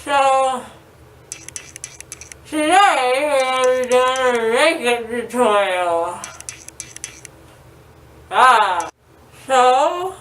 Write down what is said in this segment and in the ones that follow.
So, today we're doing a makeup tutorial. So,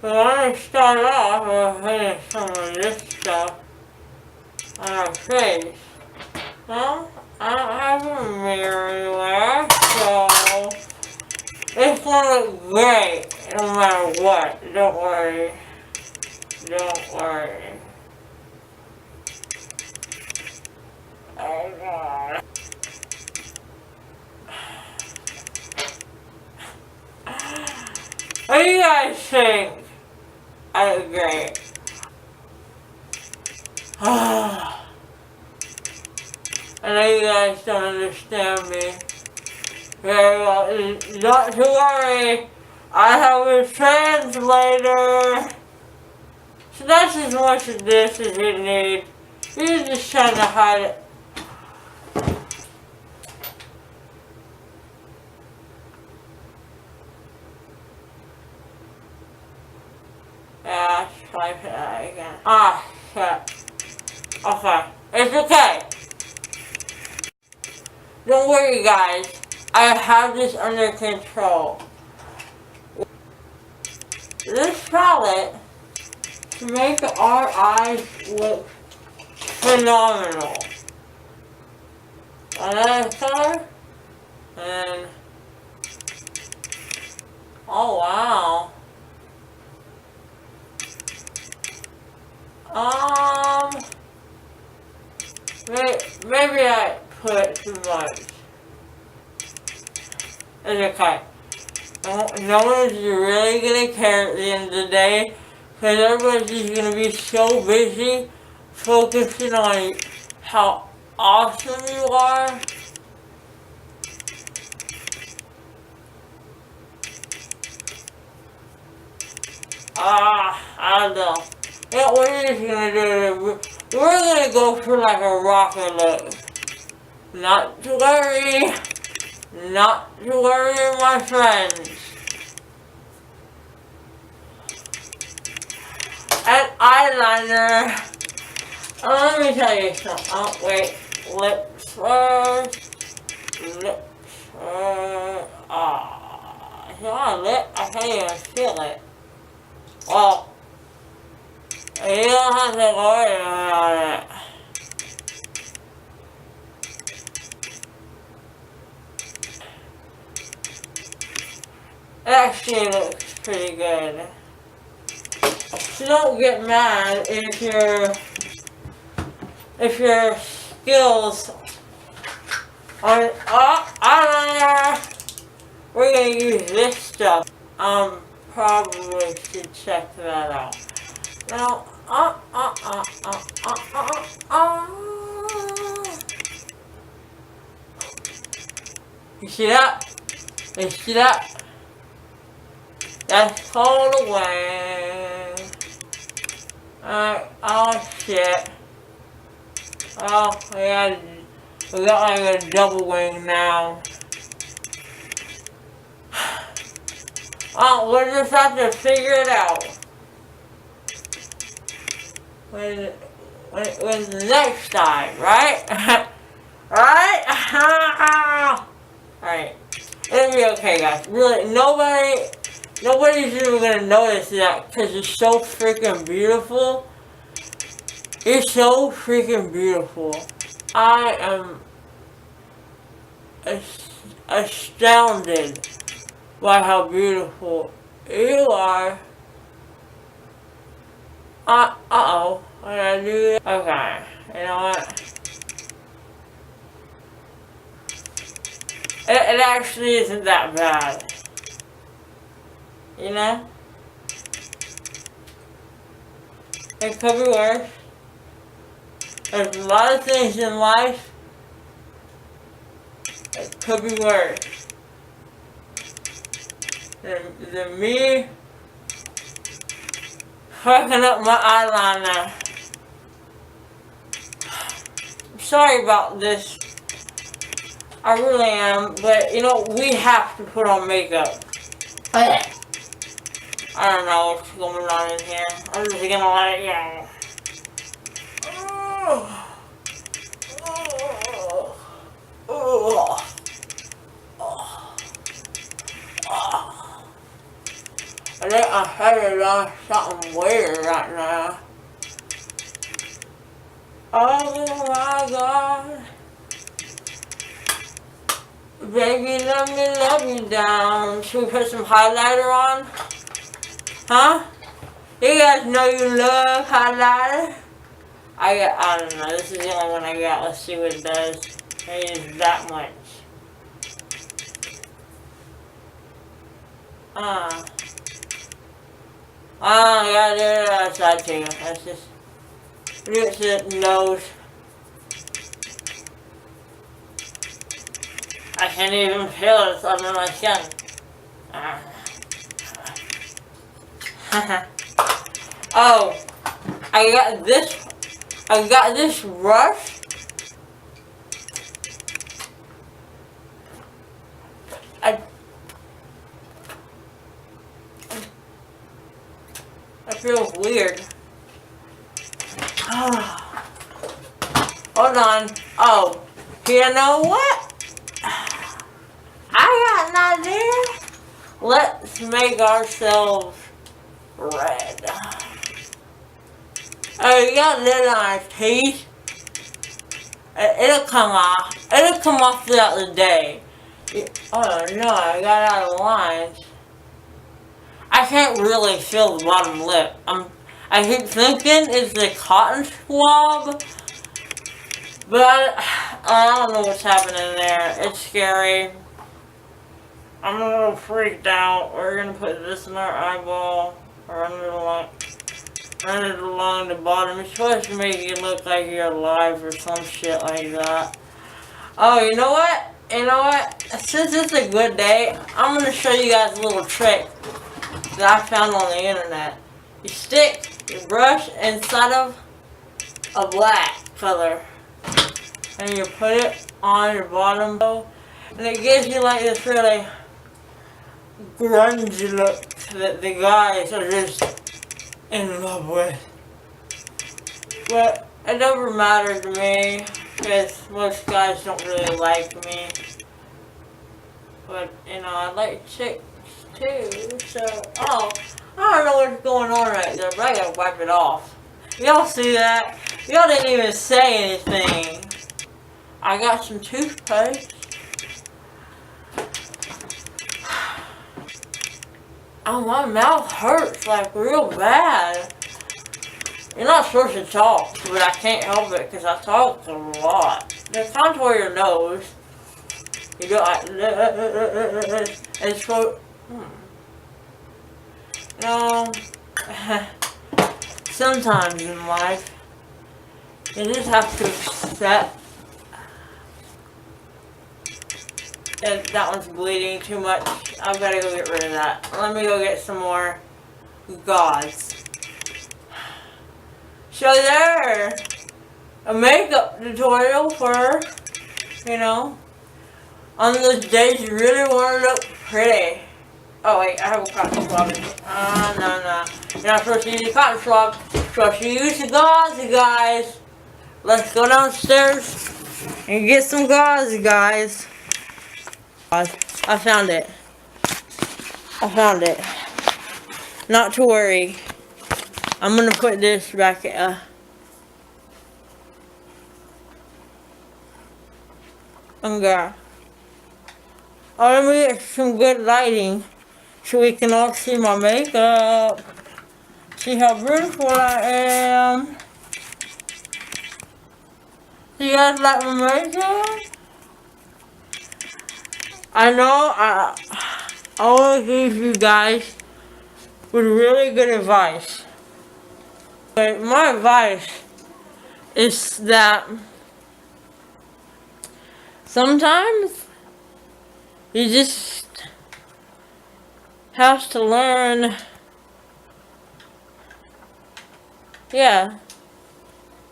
we want to start off with putting some of this stuff on our face. Well, I don't have a mirror anywhere, so it's gonna look great no matter what. Don't worry. Don't worry. Oh God. What do you guys think? I look great. I know you guys don't understand me very well. Not to worry. I have a translator. So that's as much of this as you need. You're just trying to hide it. Yeah, try for that again. Ah, shit. Okay. It's okay. Don't worry, guys. I have this under control. This palette to make our eyes look phenomenal. Another color. And oh wow. Maybe I put too much. It's okay. No one's really gonna care at the end of the day, because everybody's just gonna be so busy focusing on how awesome you are. I don't know. Yeah, we're just gonna do it. We're gonna go for like a rocket look. Not to worry. Not to worry, my friends. And eyeliner. Let me tell you something. Oh, wait. Lips first. Lips first. Yeah, lip. I can't even feel it. Well, you don't have to worry about it. It actually looks pretty good. So don't get mad if your skills are eyeliner. We're gonna use this stuff. Probably should check that out. Now, you see that? You see that? That's all the way. Oh shit. Oh, we got like a double wing now. Oh, we'll just have to figure it out. When the next time, right? Right? Alright. It'll be okay, guys. Really, nobody's even gonna notice that because it's so freaking beautiful. It's so freaking beautiful. I am astounded by how beautiful you are. Uh-oh. What did I do? Okay. You know what? It actually isn't that bad. You know? It could be worse. There's a lot of things in life that could be worse than me fucking up my eyeliner. I'm sorry about this. I really am, but you know, we have to put on makeup. I don't know what's going on in here. I'm just gonna let it go. headed on something weird right now. Oh my God. Baby, let me love you down. Should we put some highlighter on? Huh? You guys know you love highlighter? I don't know. This is the only one I got. Let's see what it does. It is that much. Yeah, there, that's that too. That's just, it's the nose. I can't even feel it. It's under my skin. Oh, I got this brush. I feel weird. Hold on. Oh, you know what? I got an idea. Let's make ourselves red. Oh, you got lid on our teeth. It'll come off. It'll come off throughout the day. Oh no, I got out of lines. I can't really feel the bottom lip. I keep thinking it's the cotton swab, but I don't know what's happening there. It's scary. I'm a little freaked out. We're gonna put this in our eyeball, or under the line. Run it along the bottom. It's supposed to make you look like you're alive or some shit like that. Oh, you know what? You know what? Since it's a good day, I'm going to show you guys a little trick that I found on the internet. You stick your brush inside of a black color. And you put it on your bottom. And it gives you like this really grungy look that the guys are just in love with. But it never mattered to me because most guys don't really like me. But you know, I like chicks too, so I don't know what's going on right there, but I gotta wipe it off. Y'all see that? Y'all didn't even say anything. I got some toothpaste. Oh, my mouth hurts like real bad. You're not supposed to talk, but I can't help it because I talk a lot. Just contour your nose. You go like this. And it's so, you know, sometimes in life, you just have to accept that one's bleeding too much. I've got to go get rid of that. Let me go get some more gauze. So there, a makeup tutorial for, you know, on those days you really want to look pretty. Oh wait, I have a cotton swab. No. You're not supposed to use a cotton swab. You're supposed to use the gauze, you guys. Let's go downstairs and get some gauze, guys. I found it. Not to worry. I'm gonna put this back. Okay. Oh, let me get some good lighting so we can all see my makeup. See how beautiful I am. You guys like my makeup? I know I always give you guys with really good advice. But my advice is that sometimes you just have to learn. Yeah,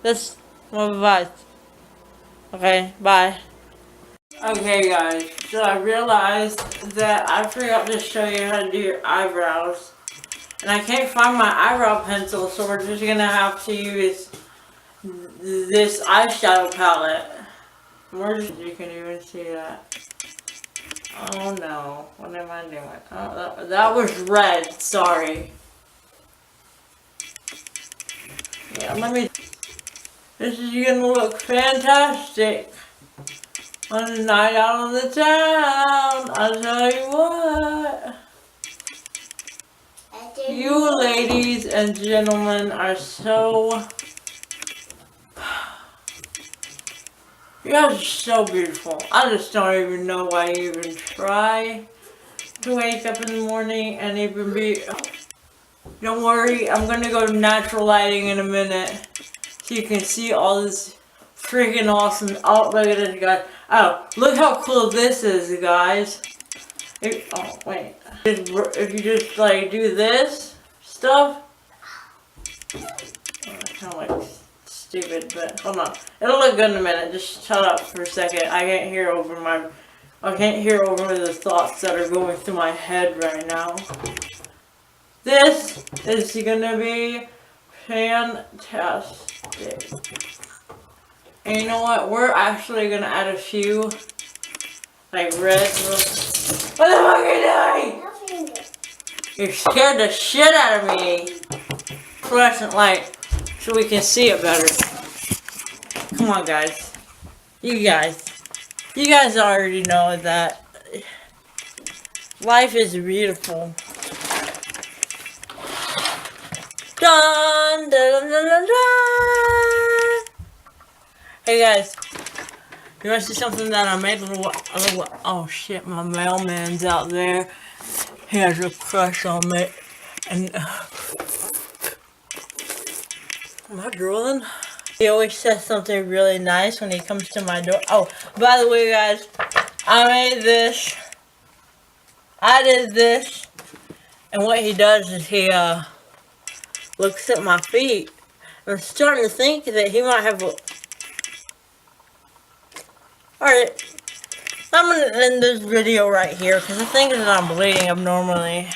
that's my advice. Okay, bye. Okay guys, so I realized that I forgot to show you how to do your eyebrows. And I can't find my eyebrow pencil, so we're just gonna have to use this eyeshadow palette. You can even see that. Oh no, what am I doing? Oh, that was red, sorry. Yeah, this is gonna look fantastic on a night out on the town. I'll tell you what. You ladies and gentlemen are so... You guys are so beautiful. I just don't even know why you even try to wake up in the morning and even be... Don't worry, I'm gonna go to natural lighting in a minute so you can see all this freaking awesome... Oh, look at this, guys. Oh, look how cool this is, guys. Oh, wait. If you just, like, do this stuff... Kind of like stupid, but hold on. It'll look good in a minute. Just shut up for a second. I can't hear over the thoughts that are going through my head right now. This is gonna be fantastic. And you know what? We're actually gonna add a few like red. What the fuck are you doing? You scared the shit out of me. Fluorescent light. So we can see it better. Come on, guys. You guys already know that life is beautiful. Dun, dun, dun, dun, dun, dun. Hey guys, you want to see something that I made a little? Oh shit, my mailman's out there. He has a crush on me, and. Am I drooling? He always says something really nice when he comes to my door. Oh, by the way, guys, I made this. I did this. And what he does is he looks at my feet. I'm starting to think that he might have a... Alright. I'm going to end this video right here because I think that I'm bleeding abnormally.